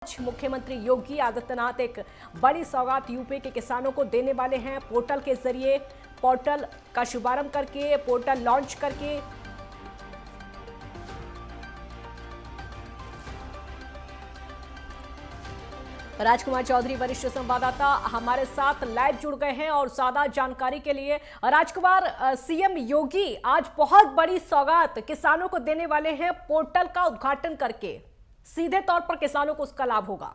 आज मुख्यमंत्री योगी आदित्यनाथ एक बड़ी सौगात यूपी के किसानों को देने वाले हैं। पोर्टल के जरिए पोर्टल का शुभारंभ करके, पोर्टल लॉन्च करके राजकुमार चौधरी वरिष्ठ संवाददाता हमारे साथ लाइव जुड़ गए हैं और ज्यादा जानकारी के लिए। राजकुमार, सीएम योगी आज बहुत बड़ी सौगात किसानों को देने वाले हैं। पोर्टल का उद्घाटन करके सीधे तौर पर किसानों को उसका लाभ होगा।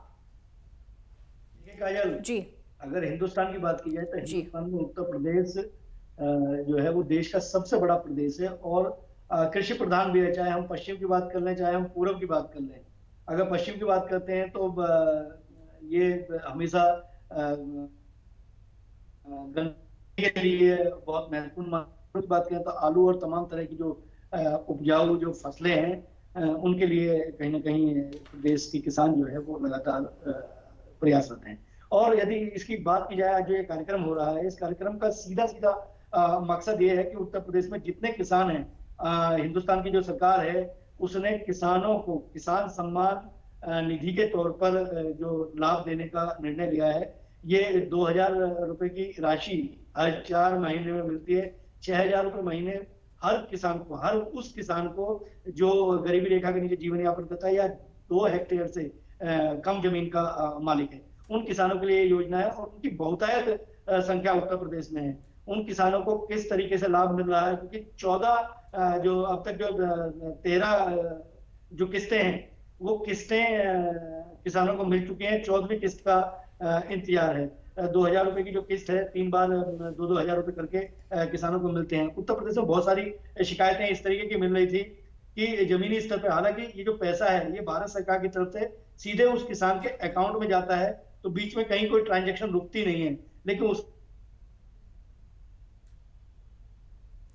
काजल जी, अगर हिंदुस्तान की बात की जाए तो हिंदुस्तान में उत्तर प्रदेश जो है वो देश का सबसे बड़ा प्रदेश है और कृषि प्रधान भी है। चाहे हम पश्चिम की बात कर लें, चाहे हम पूर्व की बात कर लें। अगर पश्चिम की बात करते हैं तो ये हमेशा गन्ने के लिए बहुत महत्वपूर्ण बात करें तो आलू और तमाम तरह की जो उपजाऊ जो फसलें हैं उनके लिए कहीं ना कहीं देश के किसान जो है वो लगातार प्रयासरत हैं। और यदि इसकी बात की जाए, जो ये कार्यक्रम हो रहा है, इस कार्यक्रम का सीधा सीधा मकसद ये है कि उत्तर प्रदेश में जितने किसान हैं, हिंदुस्तान की जो सरकार है उसने किसानों को किसान सम्मान निधि के तौर पर जो लाभ देने का निर्णय लिया है। ये 2000 रुपए की राशि हर 4 महीने में मिलती है। 6000 रुपए महीने हर किसान को, हर उस किसान को जो गरीबी रेखा के नीचे जीवन यापन करता है या 2 हेक्टेयर से कम जमीन का मालिक है, उन किसानों के लिए ये योजना है। और उनकी बहुतायत संख्या उत्तर प्रदेश में है। उन किसानों को किस तरीके से लाभ मिल रहा है, क्योंकि 14 जो अब तक जो 13 जो किस्तें हैं वो किस्तें किसानों को मिल चुकी हैं। 14वीं किस्त का इंतजार है। 2000 रुपए की जो किस्त है 3 बार 2-2 हजार रुपए करके किसानों को मिलते हैं। उत्तर प्रदेश में बहुत सारी शिकायतें इस तरीके की मिल रही थी कि जमीनी स्तर पर, हालांकि ये जो पैसा है ये भारत सरकार की तरफ से सीधे उस किसान के अकाउंट में जाता है, तो बीच में कहीं कोई ट्रांजैक्शन रुकती नहीं है। लेकिन उस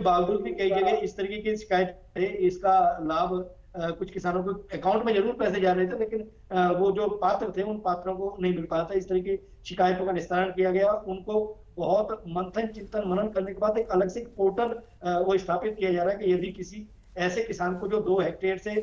बावजूद भी कई जगह इस तरीके की शिकायत है। इसका लाभ कुछ किसानों को अकाउंट में जरूर पैसे जा रहे थे, लेकिन वो जो पात्र थे उन पात्रों को नहीं मिल पाता। इस तरह की शिकायतों का निस्तारण किया गया। उनको बहुत मंथन चिंतन मनन करने के बाद एक अलग से पोर्टल वो स्थापित किया जा रहा है कि यदि किसी ऐसे किसान को जो 2 हेक्टेयर से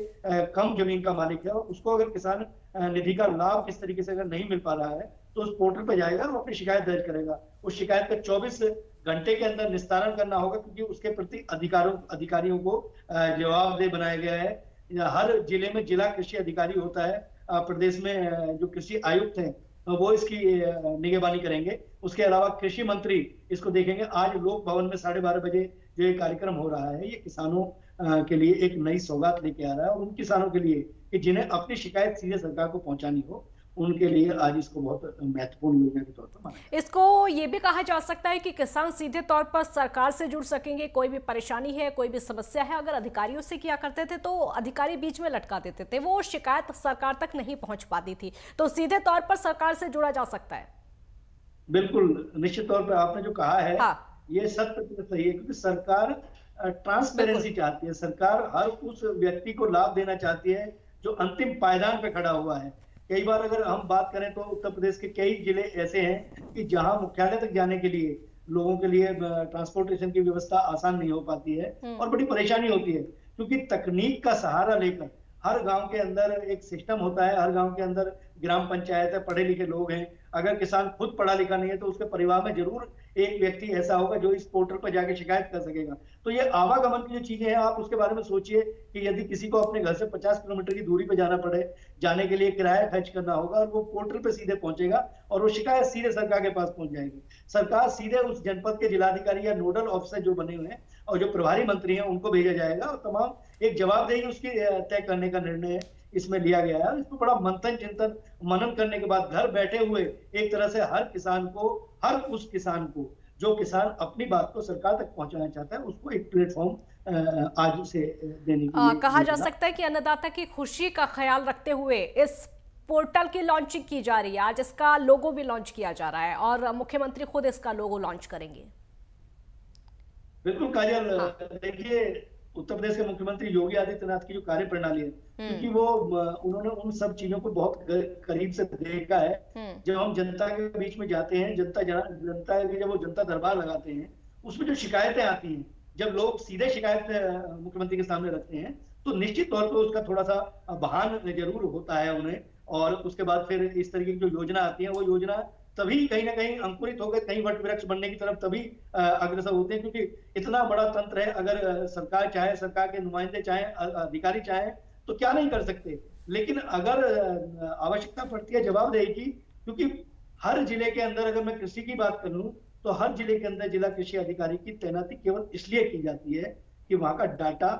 कम जमीन का मालिक है और उसको अगर किसान निधि का लाभ इस तरीके से अगर नहीं मिल पा रहा है तो उस पोर्टल पर जाएगा और अपनी शिकायत दर्ज करेगा। उस शिकायत का 24 घंटे के अंदर निस्तारण करना होगा, क्योंकि उसके प्रति अधिकारियों को जवाबदेह बनाया गया है। हर जिले में जिला कृषि अधिकारी होता है। प्रदेश में जो कृषि आयुक्त हैं वो इसकी निगरानी करेंगे। उसके अलावा कृषि मंत्री इसको देखेंगे। आज लोक भवन में 12:30 बजे जो ये कार्यक्रम हो रहा है, ये किसानों के लिए एक नई सौगात लेके आ रहा है। और उन किसानों के लिए कि जिन्हें अपनी शिकायत सीधे सरकार को पहुंचानी हो, उनके लिए आज इसको बहुत महत्वपूर्ण योजना के तौर पर माना। इसको ये भी कहा जा सकता है कि किसान सीधे तौर पर सरकार से जुड़ सकेंगे। कोई भी परेशानी है, कोई भी समस्या है, अगर अधिकारियों से किया करते थे तो अधिकारी बीच में लटका देते थे, वो शिकायत सरकार तक नहीं पहुंच पाती थी। तो सीधे तौर पर सरकार से जुड़ा जा सकता है। बिल्कुल, निश्चित तौर पर आपने जो कहा है ये सत्य सही है, क्योंकि सरकार ट्रांसपेरेंसी चाहती है। सरकार हर उस व्यक्ति को लाभ देना चाहती है जो अंतिम पायदान पे खड़ा हुआ है। कई बार अगर हम बात करें तो उत्तर प्रदेश के कई जिले ऐसे हैं कि जहां मुख्यालय तक जाने के लिए लोगों के लिए ट्रांसपोर्टेशन की व्यवस्था आसान नहीं हो पाती है और बड़ी परेशानी होती है, क्योंकि तकनीक का सहारा लेकर हर गांव के अंदर एक सिस्टम होता है। हर गांव के अंदर ग्राम पंचायत है, पढ़े लिखे लोग हैं। अगर किसान खुद पढ़ा लिखा नहीं है तो उसके परिवार में जरूर एक व्यक्ति ऐसा होगा जो इस पोर्टल पर जाके शिकायत कर सकेगा। तो ये आवागमन की जो चीजें हैं, आप उसके बारे में सोचिए कि यदि किसी को अपने घर से 50 किलोमीटर की दूरी पर जाना पड़े, जाने के लिए किराया खर्च करना होगा, और वो पोर्टल पे सीधे पहुंचेगा और वो शिकायत सीधे सरकार के पास पहुंच जाएगी। सरकार सीधे उस जनपद के जिलाधिकारी या नोडल ऑफिसर जो बने हुए हैं और जो प्रभारी मंत्री हैं उनको भेजा जाएगा और तमाम एक जवाबदेही उसकी तय करने का निर्णय इसमें लिया गया है। इसमें बड़ा मंथन चिंतन मनन करने के बाद घर बैठे हुए एक तरह से हर किसान को, हर उस किसान को जो किसान अपनी बात को सरकार तक पहुंचाना चाहता है, उसको एक प्लेटफॉर्म आज से देने की कहा जा सकता है कि अन्नदाता की खुशी का ख्याल रखते हुए इस पोर्टल की लॉन्चिंग की जा रही है। आज इसका लोगो भी लॉन्च किया जा रहा है और मुख्यमंत्री खुद इसका लोगो लॉन्च करेंगे। बिल्कुल काजल, देखिए उत्तर प्रदेश के मुख्यमंत्री योगी आदित्यनाथ की जो कार्य प्रणाली है, क्योंकि वो उन्होंने उन सब चीजों को बहुत करीब से देखा है। जब हम जनता के बीच में जाते हैं, जनता के जब वो जनता दरबार लगाते हैं, उसमें जो शिकायतें आती हैं, जब लोग सीधे शिकायत मुख्यमंत्री के सामने रखते हैं तो निश्चित तौर पर उसका थोड़ा सा बहान जरूर होता है उन्हें। और उसके बाद फिर इस तरीके की जो योजना आती है वो योजना तभी कहीं ना कहीं अंकुरित होकर कहीं वट वृक्ष बनने की तरफ तभी अग्रसर होते हैं, क्योंकि इतना बड़ा तंत्र है। अगर सरकार चाहे, सरकार के नुमाइंदे चाहे, अधिकारी चाहे तो क्या नहीं कर सकते। लेकिन अगर आवश्यकता पड़ती है जवाबदेही की, क्योंकि हर जिले के अंदर अगर मैं कृषि की बात करूं तो हर जिले के अंदर जिला कृषि अधिकारी की तैनाती केवल इसलिए की जाती है कि वहां का डाटा,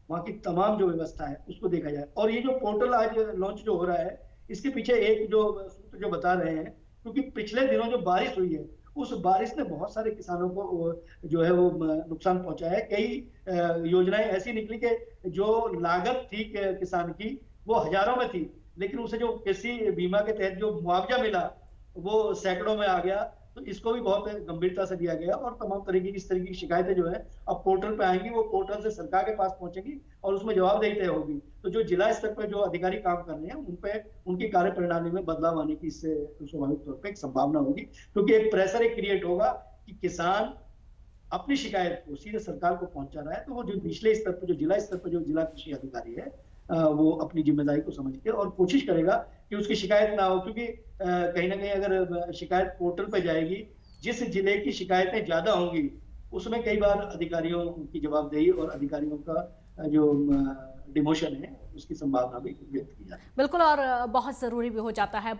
वहां की तमाम जो व्यवस्था है उसको देखा जाए। और ये जो पोर्टल आज लॉन्च जो हो रहा है, इसके पीछे एक जो सूत्र जो बता रहे हैं, क्योंकि पिछले दिनों जो बारिश हुई है उस बारिश ने बहुत सारे किसानों को जो है वो नुकसान पहुंचा है। कई योजनाएं ऐसी निकली कि जो लागत थी किसान की वो हजारों में थी, लेकिन उसे जो कृषि बीमा के तहत जो मुआवजा मिला वो सैकड़ों में आ गया। तो इसको भी बहुत गंभीरता से लिया गया और तमाम तरीके की इस तरीके की शिकायतें जो है अब पोर्टल पे आएंगी, वो पोर्टल से सरकार के पास पहुंचेंगी और उसमें जवाबदेही तय होगी। तो जो जिला स्तर पर जो अधिकारी काम कर रहे हैं उन पे उनकी कार्य प्रणाली में बदलाव आने की इससे स्वाभाविक तौर पर एक संभावना होगी, क्योंकि एक प्रेशर एक क्रिएट होगा कि किसान अपनी शिकायत को सीधे सरकार को पहुंचा रहा है। तो वो जो निचले स्तर पर, जो जिला स्तर पर जो जिला कृषि अधिकारी है वो अपनी जिम्मेदारी को समझ के और कोशिश करेगा कि उसकी शिकायत ना हो, क्योंकि कहीं ना कहीं अगर शिकायत पोर्टल पर जाएगी, जिस जिले की शिकायतें ज्यादा होंगी उसमें कई बार अधिकारियों की जवाबदेही और अधिकारियों का जो डिमोशन है उसकी संभावना भी व्यक्त की जाती है। बिल्कुल, और बहुत जरूरी भी हो जाता है।